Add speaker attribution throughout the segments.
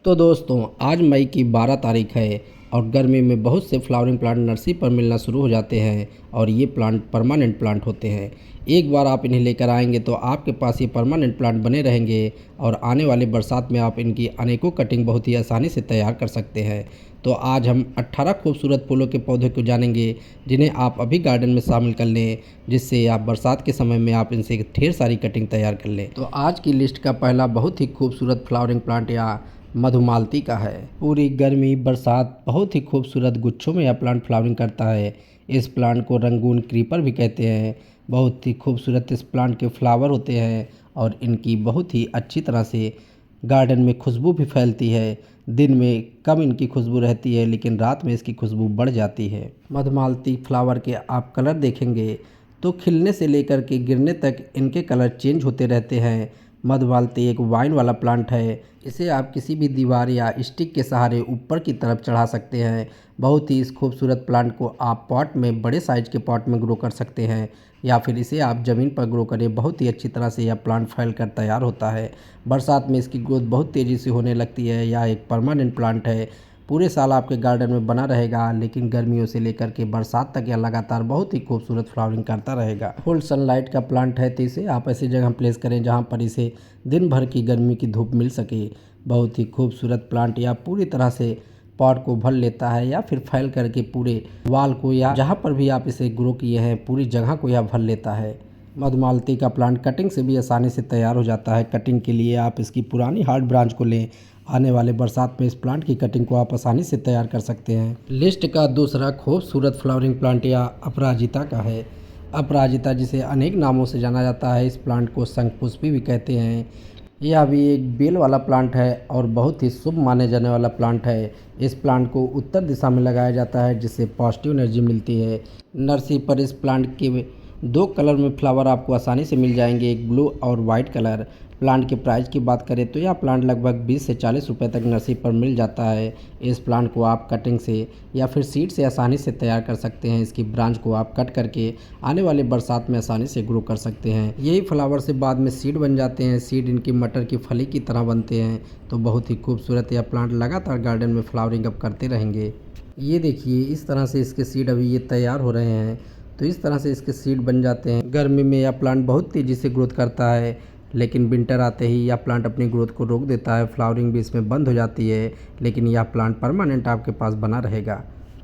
Speaker 1: तो दोस्तों आज मई की 12 तारीख है और गर्मी में बहुत से फ्लावरिंग प्लांट नर्सरी पर मिलना शुरू हो जाते हैं और ये प्लांट परमानेंट प्लांट होते हैं। एक बार आप इन्हें लेकर आएंगे तो आपके पास ये परमानेंट प्लांट बने रहेंगे और आने वाले बरसात में आप इनकी अनेकों कटिंग बहुत ही आसानी से तैयार कर सकते हैं। तो आज हम 18 खूबसूरत फूलों के पौधे को जानेंगे जिन्हें आप अभी गार्डन में शामिल कर लें, जिससे आप बरसात के समय में आप इनसे ढेर सारी कटिंग तैयार कर लें। तो आज की लिस्ट का पहला बहुत ही खूबसूरत फ्लावरिंग प्लांट या मधुमालती का है। पूरी गर्मी बरसात बहुत ही खूबसूरत गुच्छों में यह प्लांट फ्लावरिंग करता है। इस प्लांट को रंगून क्रीपर भी कहते हैं। बहुत ही खूबसूरत इस प्लांट के फ्लावर होते हैं और इनकी बहुत ही अच्छी तरह से गार्डन में खुशबू भी फैलती है। दिन में कम इनकी खुशबू रहती है लेकिन रात में इसकी खुशबू बढ़ जाती है। मधुमालती फ्लावर के आप कलर देखेंगे तो खिलने से लेकर के गिरने तक इनके कलर चेंज होते रहते हैं। मधुमालती एक वाइन वाला प्लांट है। इसे आप किसी भी दीवार या स्टिक के सहारे ऊपर की तरफ चढ़ा सकते हैं। बहुत ही इस खूबसूरत प्लांट को आप पॉट में, बड़े साइज के पॉट में ग्रो कर सकते हैं या फिर इसे आप ज़मीन पर ग्रो करें। बहुत ही अच्छी तरह से यह प्लांट फैल कर तैयार होता है। बरसात में इसकी ग्रोथ बहुत तेज़ी से होने लगती है। यह एक परमानेंट प्लांट है, पूरे साल आपके गार्डन में बना रहेगा, लेकिन गर्मियों से लेकर के बरसात तक यह लगातार बहुत ही खूबसूरत फ्लावरिंग करता रहेगा। फुल सनलाइट का प्लांट है तो इसे आप ऐसी जगह प्लेस करें जहां पर इसे दिन भर की गर्मी की धूप मिल सके। बहुत ही खूबसूरत प्लांट या पूरी तरह से पॉट को भर लेता है या फिर फैल करके पूरे वाल को या जहाँ पर भी आप इसे ग्रो किए हैं पूरी जगह को यह भर लेता है। मधुमालती का प्लांट कटिंग से भी आसानी से तैयार हो जाता है। कटिंग के लिए आप इसकी पुरानी हार्ड ब्रांच को लें। आने वाले बरसात में इस प्लांट की कटिंग को आप आसानी से तैयार कर सकते हैं। लिस्ट का दूसरा खूबसूरत फ्लावरिंग प्लांट या अपराजिता का है। अपराजिता जिसे अनेक नामों से जाना जाता है, इस प्लांट को शंखपुष्पी भी कहते हैं। यह भी एक बेल वाला प्लांट है और बहुत ही शुभ माने जाने वाला प्लांट है। इस प्लांट को उत्तर दिशा में लगाया जाता है जिससे पॉजिटिव एनर्जी मिलती है। नर्सरी पर इस प्लांट के दो कलर में फ्लावर आपको आसानी से मिल जाएंगे, एक ब्लू और वाइट कलर। प्लांट के प्राइस की बात करें तो यह प्लांट लगभग 20 से 40 रुपए तक नर्सरी पर मिल जाता है। इस प्लांट को आप कटिंग से या फिर सीड से आसानी से तैयार कर सकते हैं। इसकी ब्रांच को आप कट करके आने वाले बरसात में आसानी से ग्रो कर सकते हैं। यही फ्लावर से बाद में सीड बन जाते हैं। सीड इनकी मटर की फली की तरह बनते हैं। तो बहुत ही खूबसूरत यह प्लांट लगातार गार्डन में फ्लावरिंग अप करते रहेंगे। ये देखिए, इस तरह से इसके सीड अभी ये तैयार हो रहे हैं। तो इस तरह से इसके सीड बन जाते हैं। गर्मी में यह प्लांट बहुत तेज़ी से ग्रोथ करता है, लेकिन विंटर आते ही यह प्लांट अपनी ग्रोथ को रोक देता है। फ्लावरिंग भी इसमें बंद हो जाती है, लेकिन यह प्लांट परमानेंट आपके पास बना रहेगा।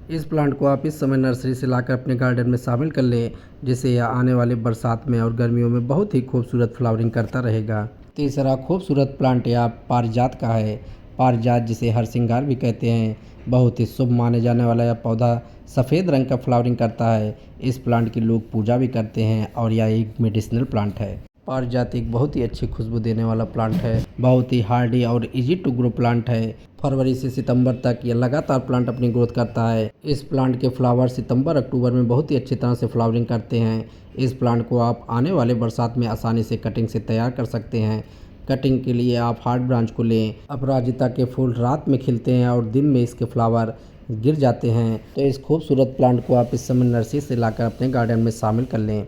Speaker 1: इस प्लांट को आप इस समय नर्सरी से लाकर अपने गार्डन में शामिल कर लें, जिससे यह आने वाले बरसात में और गर्मियों में बहुत ही खूबसूरत फ्लावरिंग करता रहेगा। तीसरा खूबसूरत प्लांट या पारिजात का है। पारिजात जिसे हरसिंगार भी कहते हैं, बहुत ही शुभ माने जाने वाला यह पौधा सफ़ेद रंग का फ्लावरिंग करता है। इस प्लांट की लोग पूजा भी करते हैं और यह एक मेडिसिनल प्लांट है। पारिजात एक बहुत ही अच्छी खुशबू देने वाला प्लांट है। बहुत ही हार्डी और इजी टू ग्रो प्लांट है। फरवरी से सितंबर तक यह लगातार प्लांट अपनी ग्रोथ करता है। इस प्लांट के फ्लावर सितंबर अक्टूबर में बहुत ही अच्छी तरह से फ्लावरिंग करते हैं। इस प्लांट को आप आने वाले बरसात में आसानी से कटिंग से तैयार कर सकते हैं। कटिंग के लिए आप हार्ड ब्रांच को लें। अपराजिता के फूल रात में खिलते हैं और दिन में इसके फ्लावर गिर जाते हैं। तो इस खूबसूरत प्लांट को आप इस समय नर्सरी से लाकर अपने गार्डन में शामिल कर लें।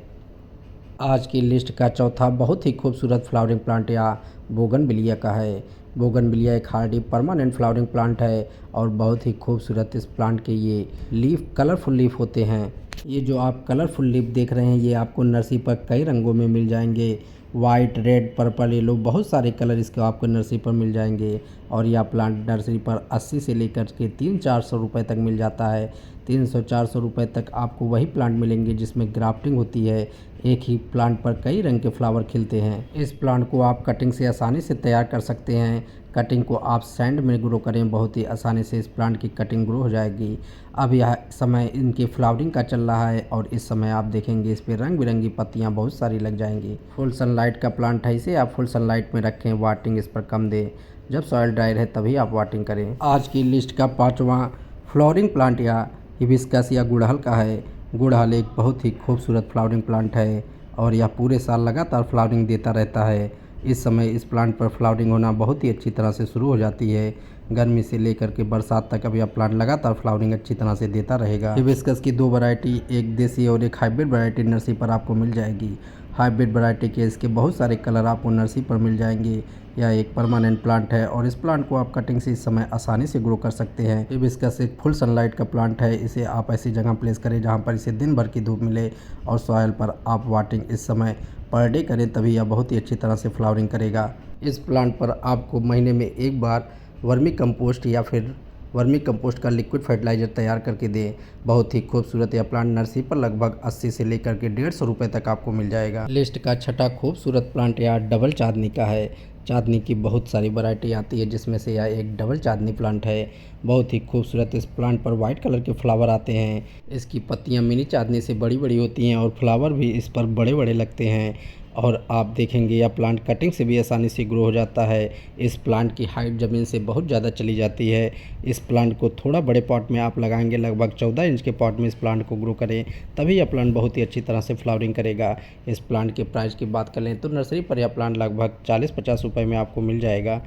Speaker 1: आज की लिस्ट का चौथा बहुत ही खूबसूरत फ्लावरिंग प्लांट या बोगनविलिया का है। बोगनविलिया एक हार्डी परमानेंट फ्लावरिंग प्लांट है और बहुत ही खूबसूरत इस प्लांट के ये लीफ कलरफुल लीफ होते हैं। ये जो आप कलरफुल लीफ देख रहे हैं ये आपको नर्सरी पर कई रंगों में मिल जाएंगे। वाइट, रेड, पर्पल, येलो, बहुत सारे कलर इसके आपको नर्सरी पर मिल जाएंगे। और यह प्लांट नर्सरी पर 80 से लेकर के 300-400 रुपये तक मिल जाता है। 300-400 रुपये तक आपको वही प्लांट मिलेंगे जिसमें ग्राफ्टिंग होती है। एक ही प्लांट पर कई रंग के फ्लावर खिलते हैं। इस प्लांट को आप कटिंग से आसानी से तैयार कर सकते हैं। कटिंग को आप सैंड में ग्रो करें, बहुत ही आसानी से इस प्लांट की कटिंग ग्रो हो जाएगी। अब यह समय इनकी फ्लावरिंग का चल रहा है और इस समय आप देखेंगे इस पर रंग बिरंगी पत्तियां बहुत सारी लग जाएंगी। फुल सनलाइट का प्लांट है, इसे आप फुल सनलाइट में रखें, वाटरिंग इस पर कम दें। जब सॉइल ड्राई रहे तभी आप वाटरिंग करें। आज की लिस्ट का पाँचवा फ्लावरिंग प्लांट या हिबिस्कस या गुड़हल का है। गुड़हल एक बहुत ही खूबसूरत फ्लावरिंग प्लांट है और यह पूरे साल लगातार फ्लावरिंग देता रहता है। इस समय इस प्लांट पर फ्लावरिंग होना बहुत ही अच्छी तरह से शुरू हो जाती है। गर्मी से लेकर के बरसात तक अब यह प्लांट लगातार फ्लावरिंग अच्छी तरह से देता रहेगा। हिबिस्कस की दो वैरायटी, एक देसी और एक हाइब्रिड वैरायटी नर्सरी पर आपको मिल जाएगी। हाइब्रिड वैरायटी के इसके बहुत सारे कलर आपको नर्सरी पर मिल जाएंगे। यह एक परमानेंट प्लांट है और इस प्लांट को आप कटिंग से इस समय आसानी से ग्रो कर सकते हैं। हिबिस्कस एक फुल सनलाइट का प्लांट है। इसे आप ऐसी जगह प्लेस करें जहां पर इसे दिन भर की धूप मिले और सॉयल पर आप वाटरिंग इस समय पर डे करें, तभी यह बहुत ही अच्छी तरह से फ्लावरिंग करेगा। इस प्लांट पर आपको महीने में एक बार वर्मी कंपोस्ट या फिर वर्मी कंपोस्ट का लिक्विड फर्टिलाइज़र तैयार करके दें। बहुत ही खूबसूरत यह प्लांट नर्सरी पर लगभग 80 से लेकर के 150 रुपये तक आपको मिल जाएगा। लिस्ट का छठा खूबसूरत प्लांट यह डबल चांदनी का है। चांदनी की बहुत सारी वैरायटी आती है जिसमें से यह एक डबल चांदनी प्लांट है। बहुत ही खूबसूरत इस प्लांट पर वाइट कलर के फ्लावर आते हैं। इसकी पत्तियां मिनी चांदनी से बड़ी बड़ी होती हैं और फ्लावर भी इस पर बड़े बड़े लगते हैं। और आप देखेंगे यह प्लांट कटिंग से भी आसानी से ग्रो हो जाता है। इस प्लांट की हाइट ज़मीन से बहुत ज़्यादा चली जाती है। इस प्लांट को थोड़ा बड़े पॉट में आप लगाएंगे, लगभग 14 इंच के पॉट में इस प्लांट को ग्रो करें, तभी यह प्लांट बहुत ही अच्छी तरह से फ्लावरिंग करेगा। इस प्लांट के प्राइस की बात करें तो नर्सरी पर यह प्लांट लगभग 40-50 रुपये में आपको मिल जाएगा।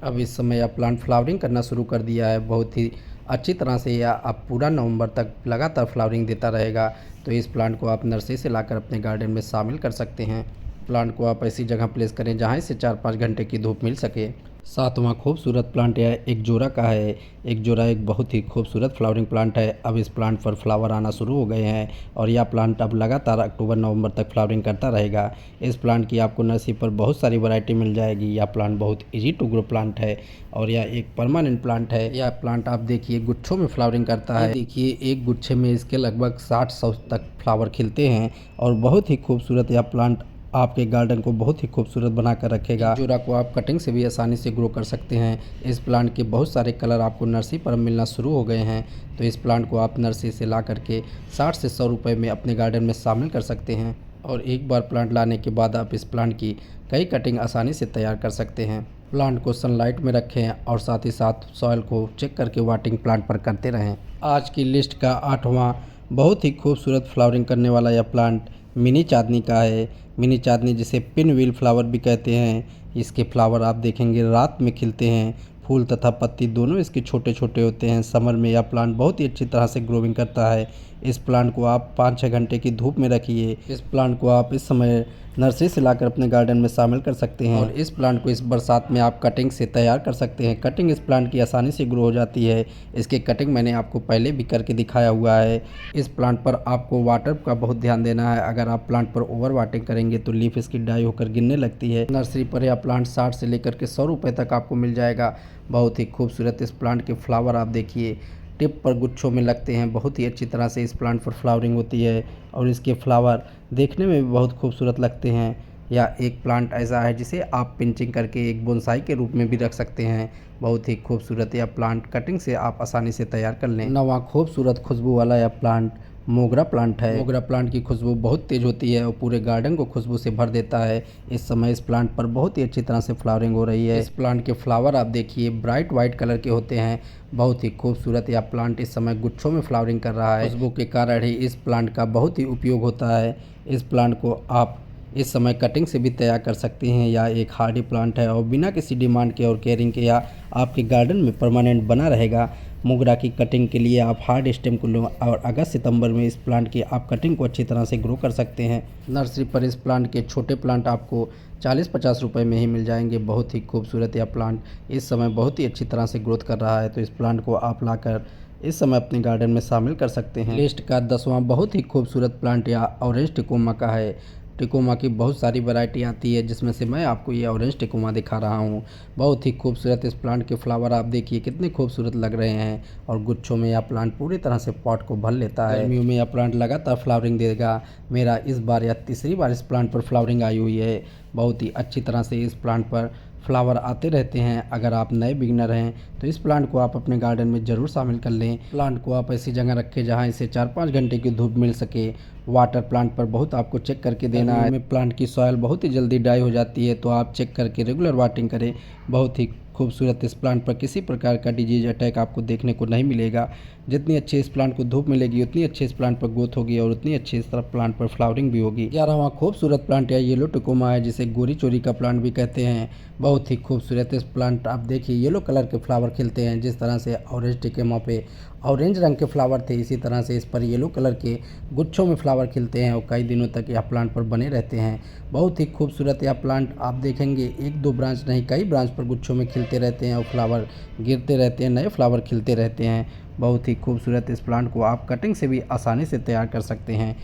Speaker 1: अब इस समय यह प्लांट फ्लावरिंग करना शुरू कर दिया है। बहुत ही अच्छी तरह से यह अब पूरा नवंबर तक लगातार फ्लावरिंग देता रहेगा। तो इस प्लांट को आप नर्सरी से लाकर अपने गार्डन में शामिल कर सकते हैं। प्लांट को आप ऐसी जगह प्लेस करें जहां से 4-5 घंटे की धूप मिल सके। सातवां खूबसूरत प्लांट यह एक जोरा का है। एक जोरा एक बहुत ही खूबसूरत फ्लावरिंग प्लांट है। अब इस प्लांट पर फ्लावर आना शुरू हो गए हैं और यह प्लांट अब लगातार अक्टूबर-नवंबर तक फ्लावरिंग करता रहेगा। इस प्लांट की आपको नर्सरी पर बहुत सारी वैरायटी मिल जाएगी। यह प्लांट बहुत इजी टू ग्रो प्लांट है और यह एक परमानेंट प्लांट है। यह प्लांट आप देखिए गुच्छों में फ्लावरिंग करता है। देखिए एक गुच्छे में इसके लगभग 60-100 तक फ्लावर खिलते हैं और बहुत ही खूबसूरत यह प्लांट आपके गार्डन को बहुत ही खूबसूरत बनाकर रखेगा। जोरा को आप कटिंग से भी आसानी से ग्रो कर सकते हैं। इस प्लांट के बहुत सारे कलर आपको नर्सरी पर मिलना शुरू हो गए हैं। तो इस प्लांट को आप नर्सरी से ला करके 60 से 100 रुपये में अपने गार्डन में शामिल कर सकते हैं और एक बार प्लांट लाने के बाद आप इस प्लांट की कई कटिंग आसानी से तैयार कर सकते हैं। प्लांट को सनलाइट में रखें और साथ ही साथ सॉइल को चेक करके वाटरिंग प्लांट पर करते रहें। आज की लिस्ट का 8वां बहुत ही खूबसूरत फ्लावरिंग करने वाला यह प्लांट मिनी चांदनी का है। मिनी चांदनी जिसे पिन व्हील फ्लावर भी कहते हैं। इसके फ्लावर आप देखेंगे रात में खिलते हैं। फूल तथा पत्ती दोनों इसके छोटे छोटे होते हैं। समर में यह प्लांट बहुत ही अच्छी तरह से ग्रोविंग करता है। इस प्लांट को आप 5-6 घंटे की धूप में रखिए। इस प्लांट को आप इस समय नर्सरी से लाकर अपने गार्डन में शामिल कर सकते हैं और इस प्लांट को इस बरसात में आप कटिंग से तैयार कर सकते हैं। कटिंग इस प्लांट की आसानी से ग्रो हो जाती है। इसकी कटिंग मैंने आपको पहले भी करके दिखाया हुआ है। इस प्लांट पर आपको वाटर का बहुत ध्यान देना है। अगर आप प्लांट पर ओवर वाटरिंग करेंगे तो लीफ इसकी ड्राई होकर गिरने लगती है। नर्सरी पर यह प्लांट 60 से लेकर के 100 रुपये तक आपको मिल जाएगा। बहुत ही खूबसूरत इस प्लांट के फ्लावर आप देखिए टिप पर गुच्छों में लगते हैं। बहुत ही अच्छी तरह से इस प्लांट पर फ्लावरिंग होती है और इसके फ्लावर देखने में भी बहुत खूबसूरत लगते हैं। या एक प्लांट ऐसा है जिसे आप पिंचिंग करके एक बोनसाई के रूप में भी रख सकते हैं। बहुत ही खूबसूरत यह प्लांट कटिंग से आप आसानी से तैयार कर लें। 9वां खूबसूरत खुशबू वाला यह प्लांट मोगरा प्लांट है। मोगरा प्लांट की खुशबू बहुत तेज होती है और पूरे गार्डन को खुशबू से भर देता है। इस समय इस प्लांट पर बहुत ही अच्छी तरह से फ्लावरिंग हो रही है। इस प्लांट के फ्लावर आप देखिए ब्राइट वाइट कलर के होते हैं। बहुत ही खूबसूरत यह प्लांट इस समय गुच्छों में फ्लावरिंग कर रहा है। खुशबू के कारण ही इस प्लांट का बहुत ही उपयोग होता है। इस प्लांट को आप इस समय कटिंग से भी तैयार कर सकते हैं। या एक हार्डी प्लांट है और बिना किसी डिमांड के और केयरिंग के या आपके गार्डन में परमानेंट बना रहेगा। मोगरा की कटिंग के लिए आप हार्ड स्टेम को लो और अगस्त-सितंबर में इस प्लांट की आप कटिंग को अच्छी तरह से ग्रो कर सकते हैं। नर्सरी पर इस प्लांट के छोटे प्लांट आपको 40-50 रुपये में ही मिल जाएंगे। बहुत ही खूबसूरत यह प्लांट इस समय बहुत ही अच्छी तरह से ग्रोथ कर रहा है। तो इस प्लांट को आप लाकर इस समय अपने गार्डन में शामिल कर सकते हैं। लिस्ट का 10वां बहुत ही खूबसूरत प्लांट या ऑरेंज टिकोमा का है। टिकोमा की बहुत सारी वैरायटी आती है जिसमें से मैं आपको ये ऑरेंज टिकोमा दिखा रहा हूँ। बहुत ही खूबसूरत इस प्लांट के फ्लावर आप देखिए कितने खूबसूरत लग रहे हैं और गुच्छों में यह प्लांट पूरी तरह से पॉट को भर लेता है। गर्मियों में यह प्लांट लगातार फ्लावरिंग देगा। मेरा इस बार यह तीसरी बार इस प्लांट पर फ्लावरिंग आई हुई है। बहुत ही अच्छी तरह से इस प्लांट पर फ्लावर आते रहते हैं। अगर आप नए बिगिनर हैं तो इस प्लांट को आप अपने गार्डन में ज़रूर शामिल कर लें। प्लांट को आप ऐसी जगह रखें जहां इसे 4-5 घंटे की धूप मिल सके। वाटर प्लांट पर बहुत आपको चेक करके देना है। में प्लांट की सॉइल बहुत ही जल्दी ड्राई हो जाती है तो आप चेक करके रेगुलर वाटरिंग करें। बहुत ही खूबसूरत इस प्लांट पर किसी प्रकार का डिजीज अटैक आपको देखने को नहीं मिलेगा। जितनी अच्छी इस प्लांट को धूप मिलेगी उतनी अच्छी इस प्लांट पर ग्रोथ होगी और उतनी अच्छी इस तरफ प्लांट पर फ्लावरिंग भी होगी। 11वां खूबसूरत प्लांट या येलो टिकोमा है, जिसे गोरी चोरी का प्लांट भी कहते हैं। बहुत ही खूबसूरत इस प्लांट आप देखिए येलो कलर के फ्लावर खिलते हैं। जिस तरह से ऑरेंज टिकोमा पे ऑरेंज रंग के फ्लावर थे, इसी तरह से इस पर येलो कलर के गुच्छों में फ्लावर खिलते हैं और कई दिनों तक यह प्लांट पर बने रहते हैं। बहुत ही खूबसूरत यह प्लांट आप देखेंगे, एक दो ब्रांच नहीं कई ब्रांच पर गुच्छों में खिलते रहते हैं और फ्लावर गिरते रहते हैं, नए फ्लावर खिलते रहते हैं। बहुत ही खूबसूरत इस प्लांट को आप कटिंग से भी आसानी से तैयार कर सकते हैं।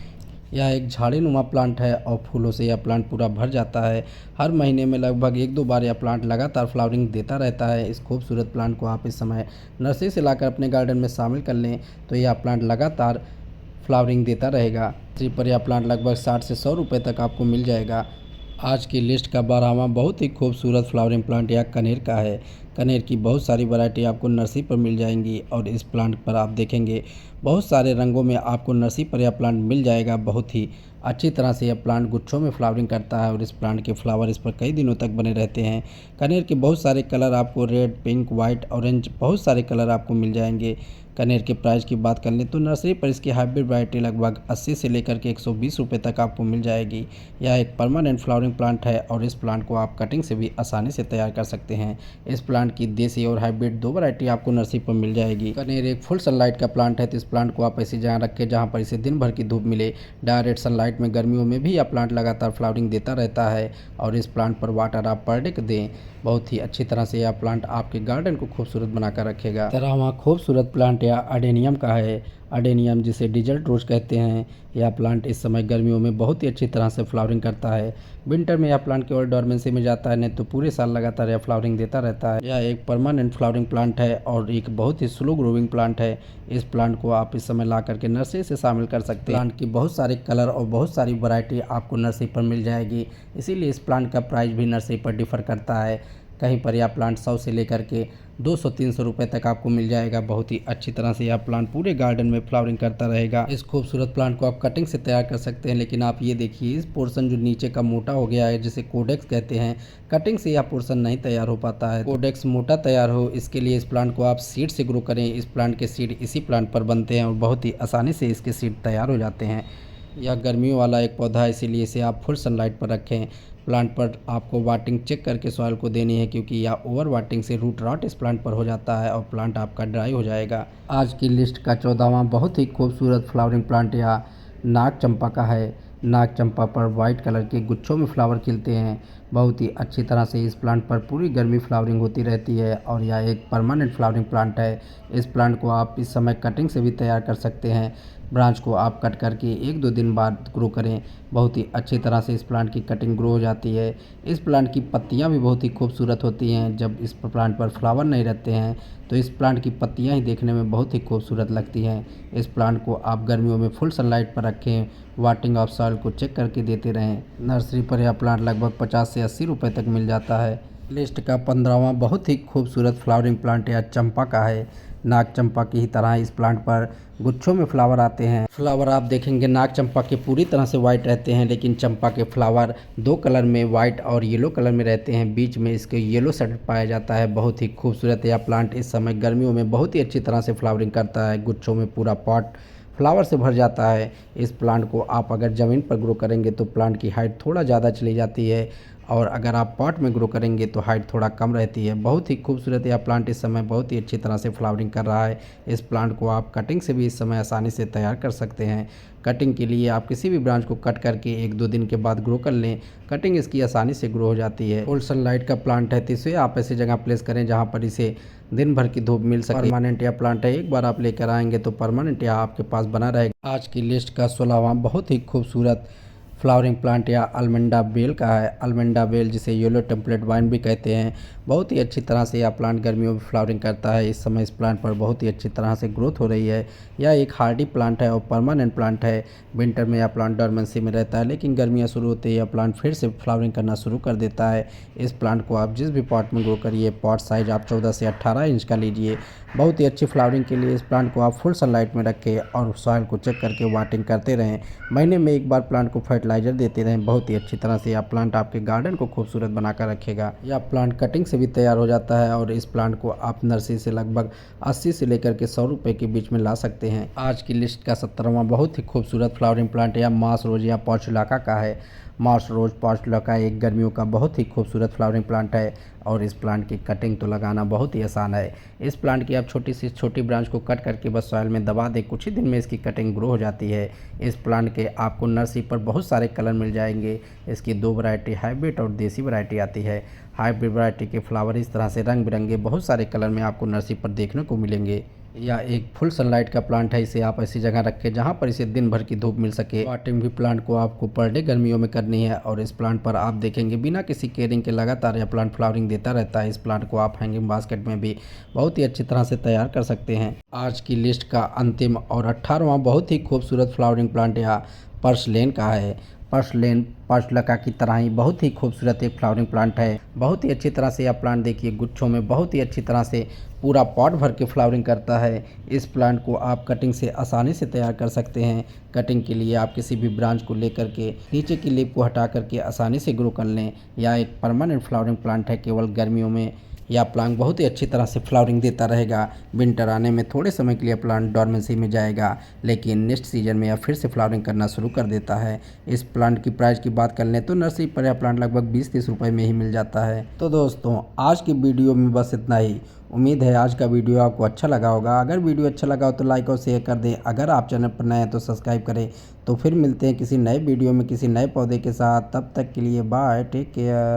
Speaker 1: यह एक झाड़ीनुमा प्लांट है और फूलों से यह प्लांट पूरा भर जाता है। हर महीने में लगभग 1-2 बार यह प्लांट लगातार फ्लावरिंग देता रहता है। इस खूबसूरत प्लांट को आप इस समय नर्सरी से लाकर अपने गार्डन में शामिल कर लें तो यह प्लांट लगातार फ्लावरिंग देता रहेगा। नर्सरी पर यह प्लांट लगभग 60 से 100 रुपये तक आपको मिल जाएगा। आज की लिस्ट का 12वां बहुत ही खूबसूरत फ्लावरिंग प्लांट यह कनेर का है। कनेर की बहुत सारी वैरायटी आपको नर्सरी पर मिल जाएंगी और इस प्लांट पर आप देखेंगे बहुत सारे रंगों में आपको नर्सरी पर यह प्लांट मिल जाएगा। बहुत ही अच्छी तरह से यह प्लांट गुच्छों में फ्लावरिंग करता है और इस प्लांट के फ्लावर इस पर कई दिनों तक बने रहते हैं। कनेर के बहुत सारे कलर आपको रेड, पिंक, वाइट, ऑरेंज बहुत सारे कलर आपको मिल जाएंगे। कनेर के प्राइस की बात कर लें तो नर्सरी पर इसकी हाइब्रिड वैरायटी लगभग 80 से लेकर के 120 रुपये तक आपको मिल जाएगी। यह एक परमानेंट फ्लावरिंग प्लांट है और इस प्लांट को आप कटिंग से भी आसानी से तैयार कर सकते हैं। इस प्लांट की देसी और हाइब्रिड दो वैरायटी आपको नर्सरी पर मिल जाएगी। कनेर एक फुल सनलाइट का प्लांट है, तो इस प्लांट को आप ऐसी जगह रखें जहाँ पर इसे दिन भर की धूप मिले। डायरेक्ट सनलाइट में गर्मियों में भी यह प्लांट लगातार फ्लावरिंग देता रहता है और इस प्लांट पर वाटर आप पर डे दें। बहुत ही अच्छी तरह से यह प्लांट आपके गार्डन को खूबसूरत बनाकर रखेगा। 13वां खूबसूरत प्लांट या अडेनियम का है। अडेनियम जिसे डिजर्ट रोज कहते हैं, यह प्लांट इस समय गर्मियों में बहुत ही अच्छी तरह से फ्लावरिंग करता है। विंटर में यह प्लांट केवल डोरमेंसी में जाता है, नहीं तो पूरे साल लगातार यह फ्लावरिंग देता रहता है। यह एक परमानेंट फ्लावरिंग प्लांट है और एक बहुत ही स्लो ग्रोइंग प्लांट है। इस प्लांट को आप इस समय ला करके नर्सरी से शामिल कर सकते हैं। प्लांट की बहुत सारे कलर और बहुत सारी वैरायटी आपको नर्सरी पर मिल जाएगी, इसीलिए इस प्लांट का प्राइस भी नर्सरी पर डिफर करता है। कहीं पर यह प्लांट 100 से लेकर के 200-300 रुपये तक आपको मिल जाएगा। बहुत ही अच्छी तरह से यह प्लांट पूरे गार्डन में फ्लावरिंग करता रहेगा। इस खूबसूरत प्लांट को आप कटिंग से तैयार कर सकते हैं, लेकिन आप ये देखिए इस पोर्शन जो नीचे का मोटा हो गया है, जिसे कोडेक्स कहते हैं, कटिंग से यह पोर्शन नहीं तैयार हो पाता है। कोडेक्स मोटा तैयार हो इसके लिए इस प्लांट को आप सीड से ग्रो करें। इस प्लांट के सीड इसी प्लांट पर बनते हैं और बहुत ही आसानी से इसके सीड तैयार हो जाते हैं। यह गर्मियों वाला एक पौधा है, इसीलिए इसे आप फुल सनलाइट पर रखें। प्लांट पर आपको वाटिंग चेक करके सॉइल को देनी है, क्योंकि यह ओवर वाटिंग से रूट रॉट इस प्लांट पर हो जाता है और प्लांट आपका ड्राई हो जाएगा। आज की लिस्ट का 14वां बहुत ही खूबसूरत फ्लावरिंग प्लांट या नाग चंपा का है। नाग चंपा पर वाइट कलर के गुच्छों में फ्लावर खिलते हैं। बहुत ही अच्छी तरह से इस प्लांट पर पूरी गर्मी फ्लावरिंग होती रहती है और यह एक परमानेंट फ्लावरिंग प्लांट है। इस प्लांट को आप इस समय कटिंग से भी तैयार कर सकते हैं। ब्रांच को आप कट करके 1-2 दिन बाद ग्रो करें। बहुत ही अच्छी तरह से इस प्लांट की कटिंग ग्रो हो जाती है। इस प्लांट की पत्तियां भी बहुत ही खूबसूरत होती हैं। जब इस प्लांट पर फ्लावर नहीं रहते हैं तो इस प्लांट की पत्तियां ही देखने में बहुत ही खूबसूरत लगती हैं। इस प्लांट को आप गर्मियों में फुल सनलाइट पर रखें। वाटिंग ऑफ सॉइल को चेक करके देते रहें। नर्सरी पर यह प्लांट लगभग 50 से 80 रुपये तक मिल जाता है। लिस्ट का 15वां बहुत ही खूबसूरत फ्लावरिंग प्लांट या चंपा का है। नाग चंपा की ही तरह इस प्लांट पर गुच्छों में फ्लावर आते हैं। फ्लावर आप देखेंगे नाग चंपा के पूरी तरह से वाइट रहते हैं, लेकिन चंपा के फ्लावर दो कलर में वाइट और येलो कलर में रहते हैं। बीच में इसके येलो शेड पाया जाता है। बहुत ही खूबसूरत यह प्लांट इस समय गर्मियों में बहुत ही अच्छी तरह से फ्लावरिंग करता है। गुच्छों में पूरा पॉट फ्लावर से भर जाता है। इस प्लांट को आप अगर ज़मीन पर ग्रो करेंगे तो प्लांट की हाइट थोड़ा ज़्यादा चली जाती है और अगर आप पॉट में ग्रो करेंगे तो हाइट थोड़ा कम रहती है। बहुत ही खूबसूरत यह प्लांट इस समय बहुत ही अच्छी तरह से फ्लावरिंग कर रहा है। इस प्लांट को आप कटिंग से भी इस समय आसानी से तैयार कर सकते हैं। कटिंग के लिए आप किसी भी ब्रांच को कट करके 1-2 दिन के बाद ग्रो कर लें। कटिंग इसकी आसानी से ग्रो हो जाती है। फुल सनलाइट का प्लांट है, तो इसे आप ऐसी जगह प्लेस करें जहाँ पर इसे दिन भर की धूप मिल सके। परमानेंट यह प्लांट है, एक बार आप लेकर आएंगे तो परमानेंट यह आपके पास बना रहेगा। आज की लिस्ट का 16वां बहुत ही खूबसूरत फ्लावरिंग प्लांट या अल्मेंडा बेल का है। अल्मेंडा बेल जिसे येलो टेम्पलेट वाइन भी कहते हैं, बहुत ही अच्छी तरह से यह प्लांट गर्मियों में फ्लावरिंग करता है। इस समय इस प्लांट पर बहुत ही अच्छी तरह से ग्रोथ हो रही है। यह एक हार्डी प्लांट है और परमानेंट प्लांट है। विंटर में यह प्लांट डोरमेंसी में रहता है, लेकिन गर्मियाँ शुरू होते ही यह प्लांट फिर से फ्लावरिंग करना शुरू कर देता है। इस प्लांट को आप जिस भी पॉट में ग्रो करिए, पॉट साइज आप 14 से 18 इंच का लीजिए। बहुत ही अच्छी फ्लावरिंग के लिए इस प्लांट को आप फुल सनलाइट में रखें और सॉइल को चेक करके वाटिंग करते रहें। महीने में एक बार प्लांट को फर्टिलाइज फर्टिलाइज़र देते रहें, बहुत ही अच्छी तरह से यह प्लांट आपके गार्डन को खूबसूरत बनाकर रखेगा। यह प्लांट कटिंग से भी तैयार हो जाता है और इस प्लांट को आप नर्सरी से लगभग 80 से लेकर के 100 रुपये के बीच में ला सकते हैं। आज की लिस्ट का 17वां बहुत ही खूबसूरत फ्लावरिंग प्लांट या मार्स रोज या पोर्चुलाका का है। मार्स रोज पोर्चुलाका एक गर्मियों का बहुत ही खूबसूरत फ्लावरिंग प्लांट है और इस प्लांट की कटिंग तो लगाना बहुत ही आसान है। इस प्लांट की आप छोटी सी छोटी ब्रांच को कट करके बस सॉइल में दबा दें, कुछ ही दिन में इसकी कटिंग ग्रो हो जाती है। इस प्लांट के आपको नर्सरी पर बहुत सारे कलर मिल जाएंगे। इसकी 2 वैरायटी हाइब्रिड और देसी वैरायटी आती है। हाइब्रिड वैरायटी के फ्लावर इस तरह से रंग बिरंगे बहुत सारे कलर में आपको नर्सरी पर देखने को मिलेंगे। या एक फुल सनलाइट का प्लांट है। इसे आप ऐसी जगह रखें जहां पर इसे दिन भर की धूप मिल सके। वाटरिंग भी प्लांट को आपको पर डे गर्मियों में करनी है और इस प्लांट पर आप देखेंगे बिना किसी केयरिंग के लगातार यह प्लांट फ्लावरिंग देता रहता है। इस प्लांट को आप हैंगिंग बास्केट में भी बहुत ही अच्छी तरह से तैयार कर सकते हैं। आज की लिस्ट का अंतिम और 18वां बहुत ही खूबसूरत फ्लावरिंग प्लांट यह पर्सलेन का है। पर्सलेन पोर्चुलाका की तरह ही बहुत ही खूबसूरत एक फ्लावरिंग प्लांट है। बहुत ही अच्छी तरह से यह प्लांट देखिए गुच्छों में बहुत ही अच्छी तरह से पूरा पॉट भर के फ्लावरिंग करता है। इस प्लांट को आप कटिंग से आसानी से तैयार कर सकते हैं। कटिंग के लिए आप किसी भी ब्रांच को लेकर के नीचे की लीफ को हटा करके आसानी से ग्रो कर लें। यह एक परमानेंट फ्लावरिंग प्लांट है। केवल गर्मियों में यह प्लांट बहुत ही अच्छी तरह से फ्लावरिंग देता रहेगा। विंटर आने में थोड़े समय के लिए प्लांट डॉर्मेंसी में जाएगा, लेकिन नेक्स्ट सीजन में यह फिर से फ्लावरिंग करना शुरू कर देता है। इस प्लांट की प्राइस की बात कर लें तो नर्सरी पर यह प्लांट लगभग 20-30 रुपये में ही मिल जाता है। तो दोस्तों आज की वीडियो में बस इतना ही। उम्मीद है आज का वीडियो आपको अच्छा लगा होगा। अगर वीडियो अच्छा लगा हो तो लाइक और शेयर कर दें। अगर आप चैनल पर नए हैं तो सब्सक्राइब करें। तो फिर मिलते हैं किसी नए वीडियो में किसी नए पौधे के साथ। तब तक के लिए बाय, टेक केयर।